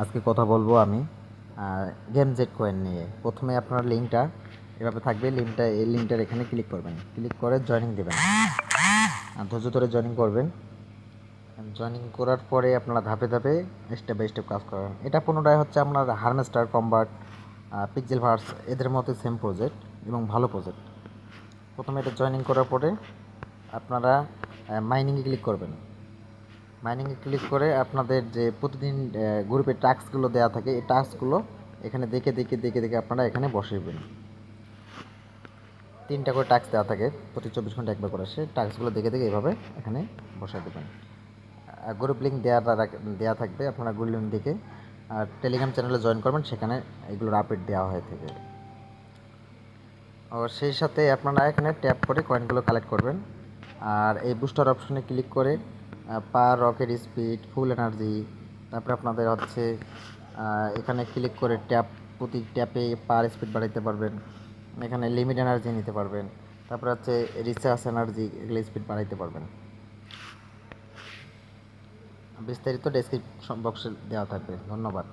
আজকে কথা বলবো আমি গেম জেট কয়েন নিয়ে। প্রথমে আপনার লিঙ্কটা এভাবে থাকবে, এই লিঙ্কটার এখানে ক্লিক করবেন, ক্লিক করে জয়েনিং দেবেন, ধৈর্য ধরে জয়েনিং করবেন। জয়েনিং করার পরে আপনারা ধাপে ধাপে স্টেপ বাই স্টেপ কাজ করেন। এটা পুনরায় হচ্ছে আপনার হারভেস্টার কম্বাট, পিক্সেল ভার্স এদের মতো সেম প্রজেক্ট এবং ভালো প্রজেক্ট। প্রথমে এটা জয়েনিং করার পরে আপনারা মাইনিংয়ে ক্লিক করবেন। মাইনিংয়ে ক্লিক করে আপনাদের যে প্রতিদিন গ্রুপে টাস্কগুলো দেওয়া থাকে, এই টাস্কগুলো এখানে দেখে আপনারা এখানে বসাইবেন। 3টা করে টাস্ক দেওয়া থাকে, প্রতি 24 ঘন্টা একবার করে আসে। টাস্কগুলো দেখে এভাবে এখানে বসাই দেবেন। গ্রুপ লিঙ্ক দেওয়া থাকবে, আপনারা গ্রুপ লিঙ্ক দেখে আর টেলিগ্রাম চ্যানেলে জয়েন করবেন, সেখানে এগুলোর আপডেট দেওয়া হয়ে থাকে। আর সেই সাথে আপনারা এখানে ট্যাপ করে কয়েনগুলো কালেক্ট করবেন। আর এই বুস্টার অপশনে ক্লিক করে পার রকেট স্পিড, ফুল এনার্জি, তারপরে আপনাদের হচ্ছে এখানে ক্লিক করে প্রতি ট্যাপে পার স্পিড বাড়াইতে পারবেন। এখানে লিমিট এনার্জি নিতে পারবেন, তারপরে হচ্ছে রিচার্জ এনার্জি, এগুলো স্পিড বাড়াইতে পারবেন। বিস্তারিত ডেসক্রিপশন বক্সে দেওয়া থাকবে। ধন্যবাদ।